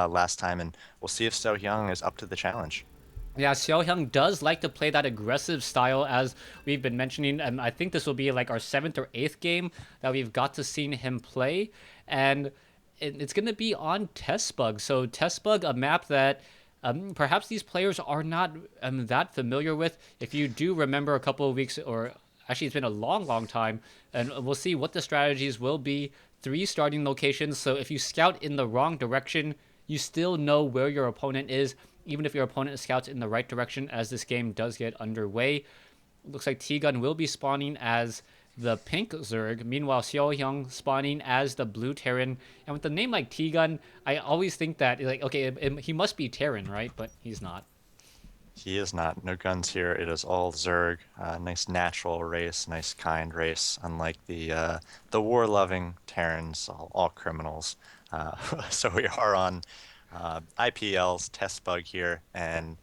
last time, and we'll see if So Hyung is up to the challenge. Yeah, Xiaohyang does like to play that aggressive style, as we've been mentioning. I think this will be like our seventh or eighth game that we've got to see him play, and it's going to be on Test Bug. So Test Bug, a map that perhaps these players are not that familiar with. If you do remember a couple of weeks, or actually it's been a long, long time, and we'll see what the strategies will be. Three starting locations. So if you scout in the wrong direction, you still know where your opponent is, even if your opponent scouts in the right direction as this game does get underway. Looks like T-Gun will be spawning as the pink Zerg. Meanwhile, Xiaohyang spawning as the blue Terran. And with a name like T-Gun, I always think that, like, okay, he must be Terran, right? But he's not. He is not. No guns here. It is all Zerg. Nice natural race, nice kind race. Unlike the war-loving Terrans, all criminals. So we are on IPL's test bug here, and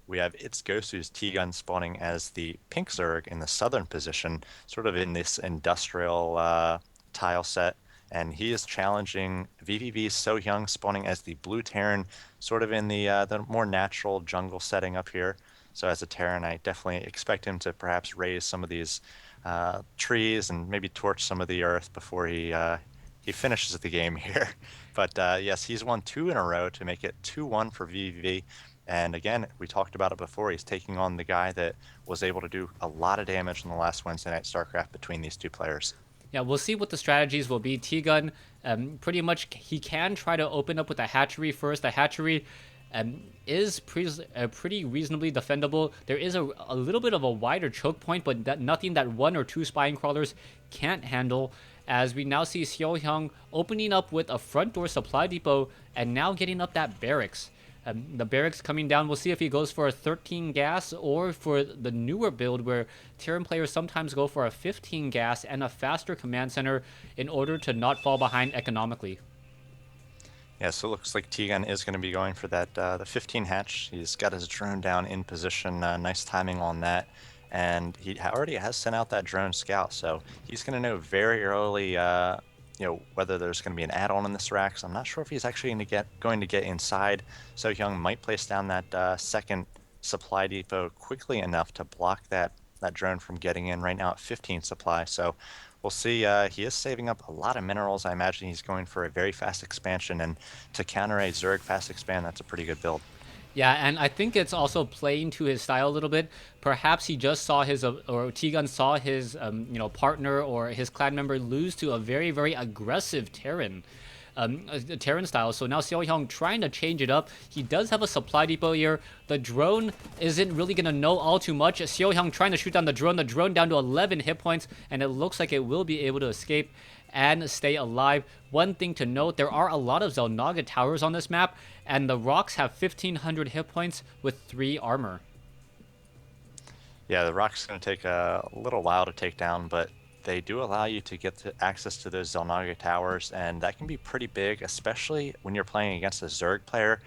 we have itsGosu's T-gun spawning as the pink Zerg in the southern position, sort of in this industrial tile set. And he is challenging vVv's So Young spawning as the blue Terran, sort of in the more natural jungle setting up here. So as a Terran, I definitely expect him to perhaps raise some of these trees and maybe torch some of the earth before he finishes the game here. But yes, he's won two in a row to make it 2-1 for vVv. And again, we talked about it before. He's taking on the guy that was able to do a lot of damage in the last Wednesday night StarCraft between these two players. Yeah, we'll see what the strategies will be. T-Gun, pretty much, he can try to open up with a hatchery first. The hatchery is pretty reasonably defendable. There is a little bit of a wider choke point, but nothing that one or two spine crawlers can't handle. As we now see Xiaohyang opening up with a front door supply depot and now getting up that barracks. The barracks coming down. We'll see if he goes for a 13 gas or for the newer build where Terran players sometimes go for a 15 gas and a faster command center in order to not fall behind economically. Yeah, so it looks like Tegan is going to be going for that the 15 hatch. He's got his drone down in position. Nice timing on that. And he already has sent out that drone scout, so he's going to know very early whether there's going to be an add-on in this rack. So I'm not sure if he's actually going to get inside. So Young might place down that second supply depot quickly enough to block that drone from getting in right now at 15 supply. So we'll see. He is saving up a lot of minerals. I imagine he's going for a very fast expansion, and to counter a Zerg fast expand, that's a pretty good build. Yeah, and I think it's also playing to his style a little bit. Perhaps he just saw his, or T-Gun saw his, partner or his clan member lose to a very, very aggressive Terran, Terran style. So now Xiaohyang trying to change it up. He does have a supply depot here. The drone isn't really going to know all too much. Xiaohyang trying to shoot down the drone down to 11 hit points, and it looks like it will be able to escape and stay alive. One thing to note, there are a lot of Xel'Naga towers on this map, and the rocks have 1,500 hit points with 3 armor. Yeah, the rock's going to take a little while to take down, but they do allow you to get access to those Xel'Naga towers, and that can be pretty big, especially when you're playing against a Zerg player.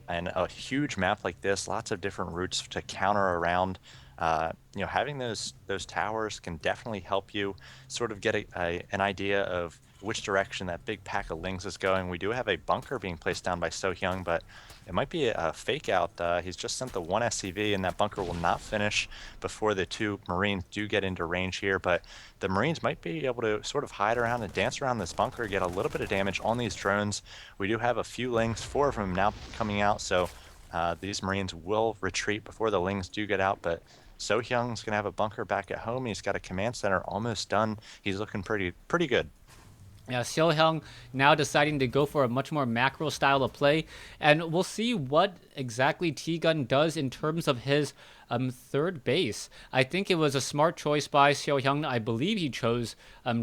And a huge map like this, lots of different routes to counter around. Having those towers can definitely help you sort of get an idea of which direction that big pack of Lings is going. We do have a bunker being placed down by So Hyung, but it might be a fake out. He's just sent the one SCV, and that bunker will not finish before the two Marines do get into range here. But the Marines might be able to sort of hide around and dance around this bunker, get a little bit of damage on these drones. We do have a few Lings, 4 of them now coming out, so these Marines will retreat before the Lings do get out, but So Hyung's going to have a bunker back at home. He's got a command center almost done. He's looking pretty good. Yeah, Xiaohyang now deciding to go for a much more macro style of play, and we'll see what exactly T-Gun does in terms of his third base. I think it was a smart choice by Xiaohyang. I believe he chose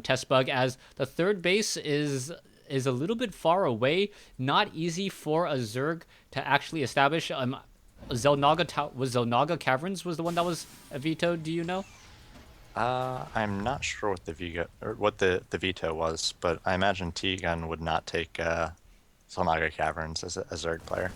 Test Bug, as the third base is a little bit far away, not easy for a Zerg to actually establish. Xel'Naga Caverns was the one that was vetoed. Do you know? I'm not sure what the veto was, but I imagine T-Gun would not take Xel'Naga Caverns as a Zerg player.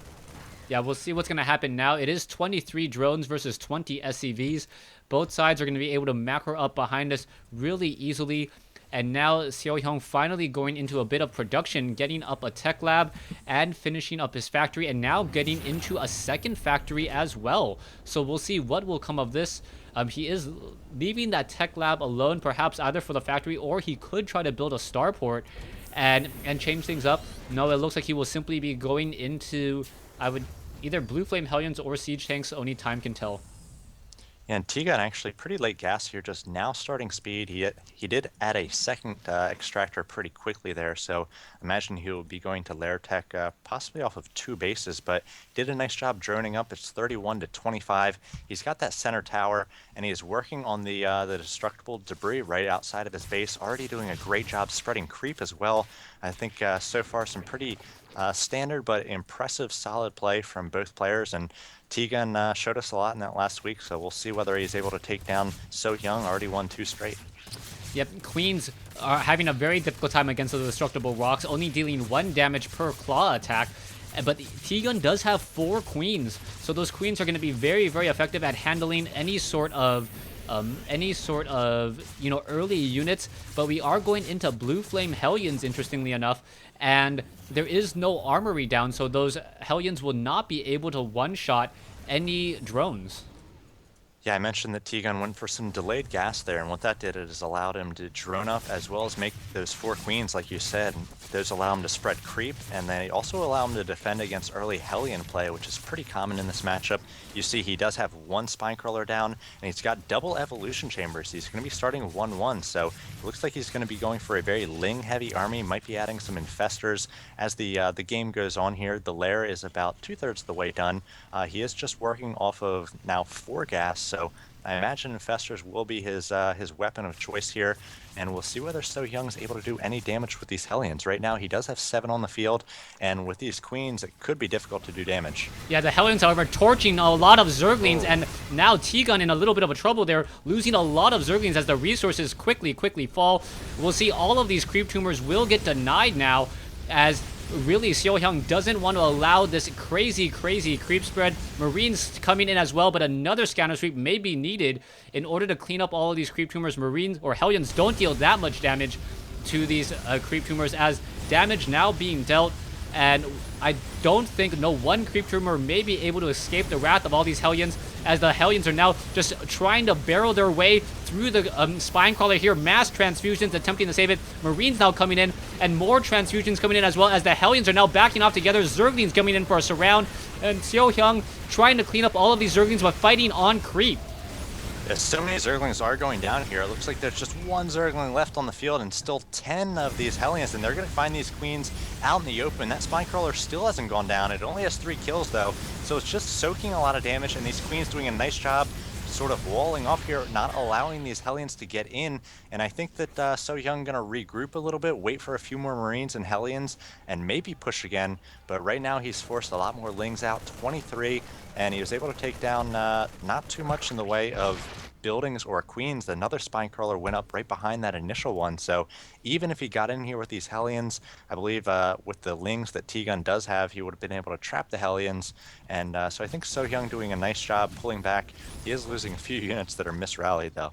Yeah, we'll see what's going to happen now. It is 23 drones versus 20 SCVs. Both sides are going to be able to macro up behind us really easily. And now Seo Hyung finally going into a bit of production, getting up a tech lab and finishing up his factory, and now getting into a second factory as well. So we'll see what will come of this. He is leaving that tech lab alone, perhaps either for the factory, or he could try to build a starport and change things up. No, it looks like he will simply be going into, I would, either Blue Flame Hellions or Siege Tanks. Only time can tell. And T-Gun actually pretty late gas here, just now starting speed. He did add a second extractor pretty quickly there, so imagine he will be going to Lair Tech possibly off of 2 bases, but did a nice job droning up. It's 31 to 25. He's got that center tower, and he is working on the destructible debris right outside of his base, already doing a great job spreading creep as well. I think so far some pretty standard but impressive solid play from both players, and T-Gun showed us a lot in that last week, so we'll see whether he's able to take down So Young. Already won 2 straight. Yep, Queens are having a very difficult time against the destructible rocks, only dealing 1 damage per claw attack. But T-Gun does have 4 queens, so those queens are going to be very, very effective at handling any sort of early units. But we are going into Blue Flame Hellions, interestingly enough, and there is no armory down, so those Hellions will not be able to one-shot any drones. Yeah, I mentioned that T-Gun went for some delayed gas there, and what that did is allowed him to drone up as well as make those 4 queens, like you said. And those allow him to spread creep, and they also allow him to defend against early Hellion play, which is pretty common in this matchup. You see he does have 1 Spinecrawler down, and he's got double evolution chambers. He's going to be starting 1-1, so it looks like he's going to be going for a very Ling-heavy army, might be adding some infestors. As the game goes on here, the lair is about 2/3 of the way done. He is just working off of now 4 gas, so I imagine infestors will be his weapon of choice here, and we'll see whether So Young's able to do any damage with these Hellions. Right now, he does have 7 on the field, and with these queens, it could be difficult to do damage. Yeah, the Hellions, however, torching a lot of Zerglings, and now T-Gun in a little bit of a trouble there, losing a lot of Zerglings as the resources quickly fall. We'll see all of these creep tumors will get denied now, as really Seo Hyung doesn't want to allow this crazy creep spread. Marines coming in as well, but another scanner sweep may be needed in order to clean up all of these creep tumors. Marines or Hellions don't deal that much damage to these creep tumors, as damage now being dealt, and I don't think no one creep tumor may be able to escape the wrath of all these Hellions, as the Hellions are now just trying to barrel their way through the Spinecrawler here. Mass transfusions attempting to save it. Marines now coming in, and more transfusions coming in as well, as the Hellions are now backing off together. Zerglings coming in for a surround, and Seo Hyung trying to clean up all of these Zerglings but fighting on creep. As so many Zerglings are going down here, it looks like there's just 1 Zergling left on the field and still 10 of these Hellions, and they're going to find these queens out in the open. That Spinecrawler still hasn't gone down. It only has 3 kills, though, so it's just soaking a lot of damage, and these queens doing a nice job sort of walling off here, not allowing these Hellions to get in. And I think that So Young going to regroup a little bit, wait for a few more Marines and Hellions, and maybe push again. But right now he's forced a lot more Lings out, 23, and he was able to take down not too much in the way of buildings or queens. Another Spinecrawler went up right behind that initial one, so even if he got in here with these Hellions, I believe with the Lings that T-Gun does have, he would have been able to trap the Hellions, and so I think So Young doing a nice job pulling back. He is losing a few units that are misrallied, though.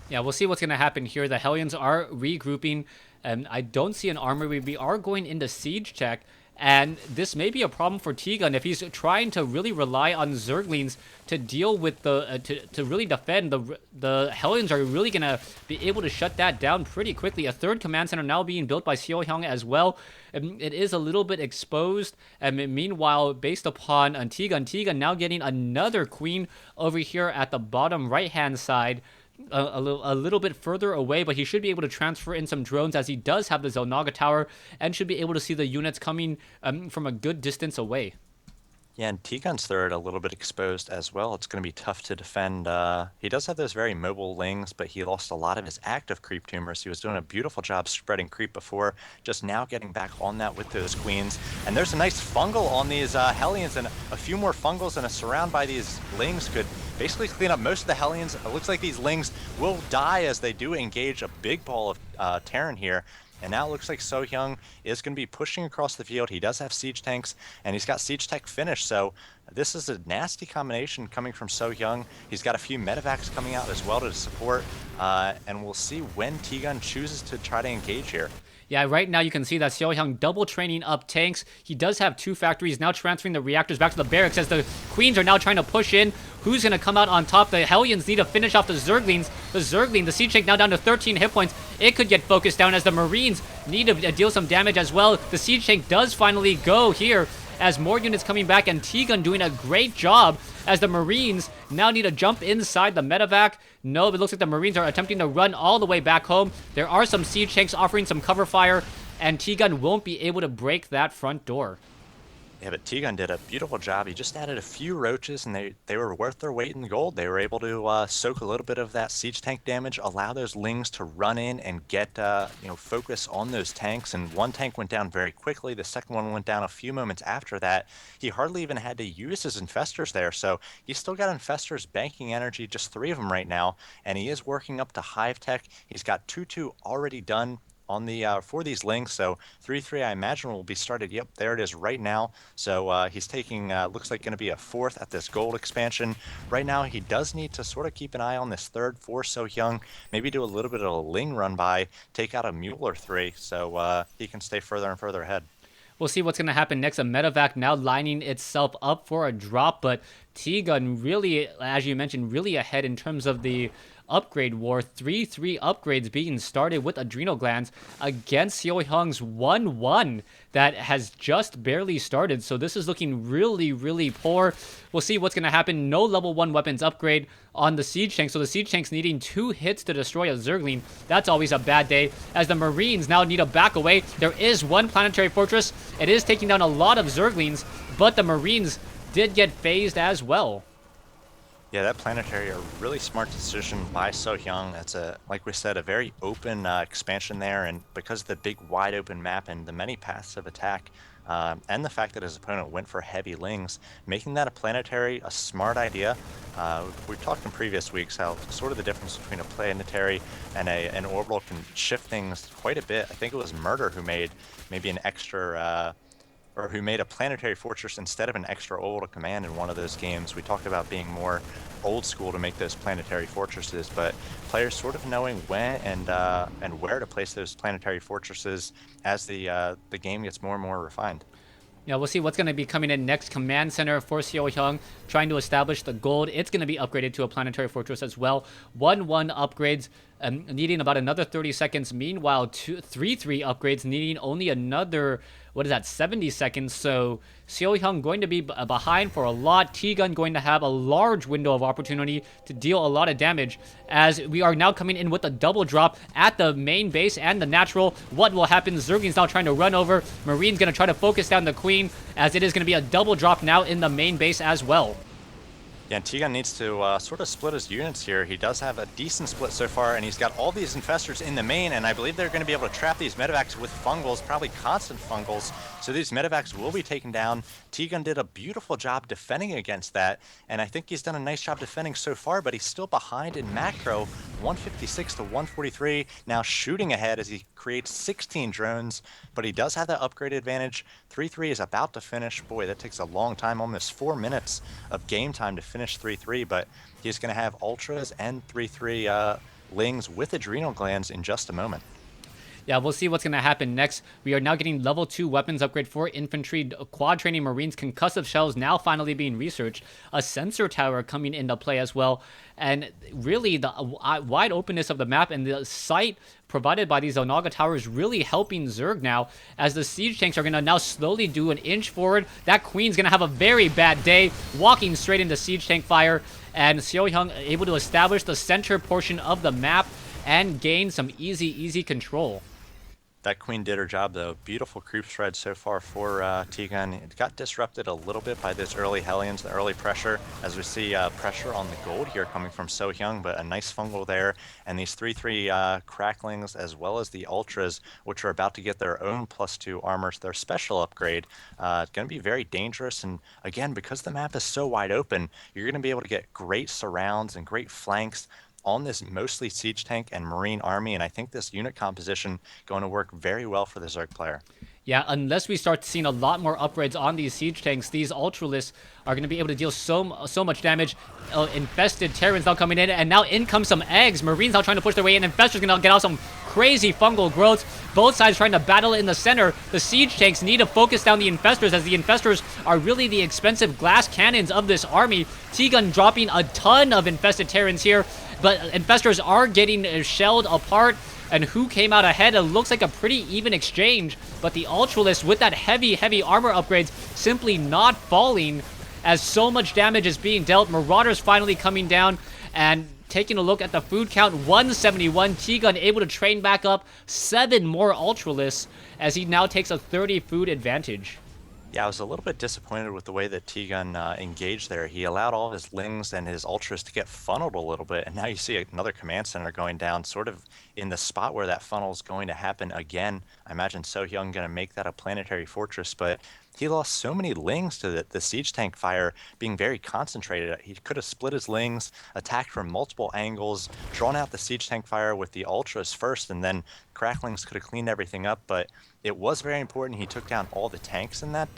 Yeah, we'll see what's going to happen here. The Hellions are regrouping, and I don't see an armory. We are going into siege tech, and this may be a problem for T-Gun if he's trying to really rely on Zerglings to deal with the to really defend. The Hellions are really going to be able to shut that down pretty quickly. A 3rd command center now being built by Seo Hyung as well. It is a little bit exposed. Meanwhile, based upon T-Gun now getting another queen over here at the bottom right-hand side. A little bit further away, but he should be able to transfer in some drones, as he does have the Zelnaga tower, and should be able to see the units coming from a good distance away. Yeah, and T-Gun's third a little bit exposed as well. It's going to be tough to defend. He does have those very mobile Lings, but he lost a lot of his active creep tumors. He was doing a beautiful job spreading creep before, just now getting back on that with those queens. And there's a nice fungal on these Hellions, and a few more fungals and a surround by these Lings could basically clean up most of the Hellions. It looks like these Lings will die as they do engage a big ball of Terran here. And now it looks like So Hyung is going to be pushing across the field. He does have siege tanks, and he's got siege tech finish. So this is a nasty combination coming from So Hyung. He's got a few medevacs coming out as well to support, and we'll see when T-Gun chooses to try to engage here. Yeah, right now you can see that Seo Hyung double training up tanks. He does have two factories, now transferring the reactors back to the barracks as the Queens are now trying to push in. Who's going to come out on top? The Hellions need to finish off the Zerglings. The siege tank now down to 13 hit points. It could get focused down as the Marines need to deal some damage as well. The siege tank does finally go here as more units coming back, and T-Gun doing a great job as the Marines now need to jump inside the medevac. No, it looks like the Marines are attempting to run all the way back home. There are some siege tanks offering some cover fire, and T-Gun won't be able to break that front door. Yeah, but T-Gun did a beautiful job. He just added a few roaches, and they were worth their weight in gold. They were able to soak a little bit of that siege tank damage, allow those lings to run in and get focus on those tanks. And one tank went down very quickly. The second one went down a few moments after that. He hardly even had to use his infestors there, so he's still got infestors banking energy, just 3 of them right now, and he is working up to hive tech. He's got 2-2 already done on the for these links. So 3-3 I imagine will be started. Yep, there it is right now. So he's taking looks like going to be a 4th at this gold expansion. Right now he does need to sort of keep an eye on this 3rd for So Hyung, maybe do a little bit of a ling run by, take out a mule or 3 so he can stay further and further ahead. We'll see what's going to happen next. A medevac now lining itself up for a drop, but T-Gun really, as you mentioned, really ahead in terms of the upgrade war. 3-3 upgrades being started with adrenal glands against Seo Hyung's 1-1 that has just barely started. So this is looking really, really poor. We'll see what's going to happen. No level 1 weapons upgrade on the siege tank. So the siege tank's needing 2 hits to destroy a Zergling. That's always a bad day, as the Marines now need to back away. There is one planetary fortress. It is taking down a lot of Zerglings, but the Marines did get phased as well. Yeah, that planetary, a really smart decision by So Hyung. That's like we said, a very open expansion there, and because of the big wide open map and the many paths of attack, and the fact that his opponent went for heavy lings, making that a planetary a smart idea. We've talked in previous weeks how sort of the difference between a planetary and an orbital can shift things quite a bit. I think it was Murder who made maybe an extra or who made a planetary fortress instead of an extra orbital command in one of those games. We talked about being more old school to make those planetary fortresses, but players sort of knowing when and where to place those planetary fortresses as the game gets more and more refined. Yeah, we'll see what's going to be coming in next. Command Center for Seo Hyung, trying to establish the gold. It's going to be upgraded to a planetary fortress as well. 1-1 upgrades, needing about another 30 seconds. Meanwhile, 3-3 upgrades, needing only another, 70 seconds. So Seo Hyung going to be behind for a lot. T-Gun going to have a large window of opportunity to deal a lot of damage, as we are now coming in with a double drop at the main base and the natural. What will happen? Zergling's now trying to run over. Marine's going to try to focus down the Queen, as it is going to be a double drop now in the main base as well. Yeah, and T-Gun needs to sort of split his units here. He does have a decent split so far, and he's got all these infestors in the main, and I believe they're going to be able to trap these medevacs with fungals, probably constant fungals, so these medevacs will be taken down. T-Gun did a beautiful job defending against that, and I think he's done a nice job defending so far, but he's still behind in macro, 156 to 143, now shooting ahead as he creates 16 drones, but he does have that upgrade advantage. 3-3 is about to finish. Boy, that takes a long time, almost 4 minutes of game time to finish 3-3, but he's going to have ultras and 3-3 lings with adrenal glands in just a moment. Yeah, we'll see what's going to happen next. We are now getting level 2 weapons upgrade for infantry, quad training Marines, concussive shells now finally being researched, a sensor tower coming into play as well, and really the wide openness of the map and the sight provided by these Onaga towers really helping Zerg now, as the siege tanks are going to now slowly do an inch forward. That Queen's going to have a very bad day, walking straight into siege tank fire, and Seo Hyung able to establish the center portion of the map and gain some easy control. That Queen did her job, though. Beautiful creep thread so far for T-Gun. It got disrupted a little bit by this early Hellions, the early pressure, as we see pressure on the gold here coming from So Hyung, but a nice fungal there. And these 3-3 cracklings, as well as the ultras, which are about to get their own +2 armor, their special upgrade, it's going to be very dangerous. And again, because the map is so wide open, you're going to be able to get great surrounds and great flanks on this mostly siege tank and marine army, and I think this unit composition going to work very well for the Zerg player. Yeah, unless we start seeing a lot more upgrades on these siege tanks, these Ultralisks are going to be able to deal so much damage. Infested Terrans now coming in, and now in comes some eggs. Marines now trying to push their way in. Infestors going to get out some crazy fungal growths. Both sides trying to battle in the center. The siege tanks need to focus down the Infestors, as the Infestors are really the expensive glass cannons of this army. T-Gun dropping a ton of infested Terrans here, but Infestors are getting shelled apart. And who came out ahead? It looks like a pretty even exchange, but the Ultralisk with that heavy armor upgrades simply not falling as so much damage is being dealt. Marauders finally coming down, and taking a look at the food count, 171. T-Gun able to train back up 7 more Ultralisks as he now takes a 30 food advantage. Yeah, I was a little bit disappointed with the way that T-Gun engaged there. He allowed all his Lings and his Ultras to get funneled a little bit, and now you see another command center going down sort of in the spot where that funnel is going to happen again. I imagine So-Hyung going to make that a planetary fortress, but he lost so many Lings to the siege tank fire being very concentrated. He could have split his Lings, attacked from multiple angles, drawn out the siege tank fire with the Ultras first, and then Cracklings could have cleaned everything up, but it was very important. He took down all the tanks in that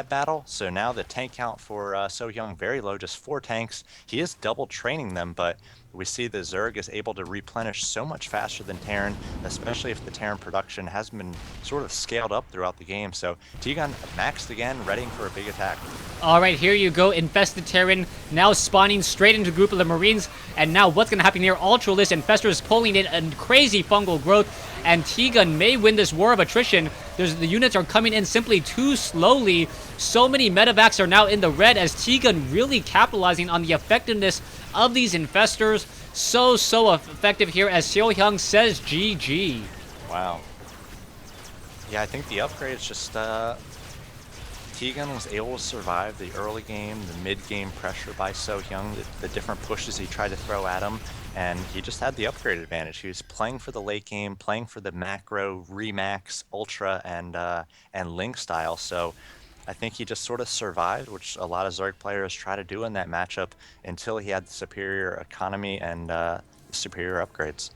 battle. So now the tank count for So-Hyung very low, just 4 tanks. He is double training them, but we see the Zerg is able to replenish so much faster than Terran, especially if the Terran production has been sort of scaled up throughout the game. So T-Gun maxed again, readying for a big attack. All right, here you go. Infested Terran now spawning straight into a group of the Marines. And now what's going to happen here? Ultralisk Infestors pulling in a crazy fungal growth. And T-Gun may win this war of attrition. The units are coming in simply too slowly. So many medevacs are now in the red, as T-Gun really capitalizing on the effectiveness of these Infestors. So effective here, as So-Hyung says GG. Wow. Yeah, I think the upgrade is just T-Gun was able to survive the early game, the mid-game pressure by So-Hyung, the different pushes he tried to throw at him, and he just had the upgrade advantage. He was playing for the late game, playing for the macro, Remax, Ultra, and Link style, so I think he just sort of survived, which a lot of Zerg players try to do in that matchup until he had the superior economy and superior upgrades.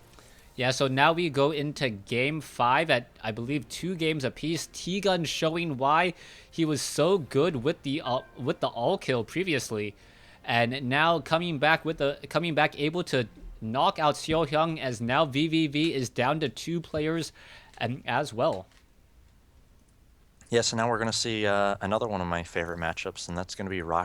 Yeah, so now we go into game 5 at, I believe, 2 games apiece. T-Gun showing why he was so good with the all kill previously, and now coming back able to knock out So-Hyung, as now vVv is down to 2 players and as well. Yeah, so now we're going to see another one of my favorite matchups, and that's going to be Rock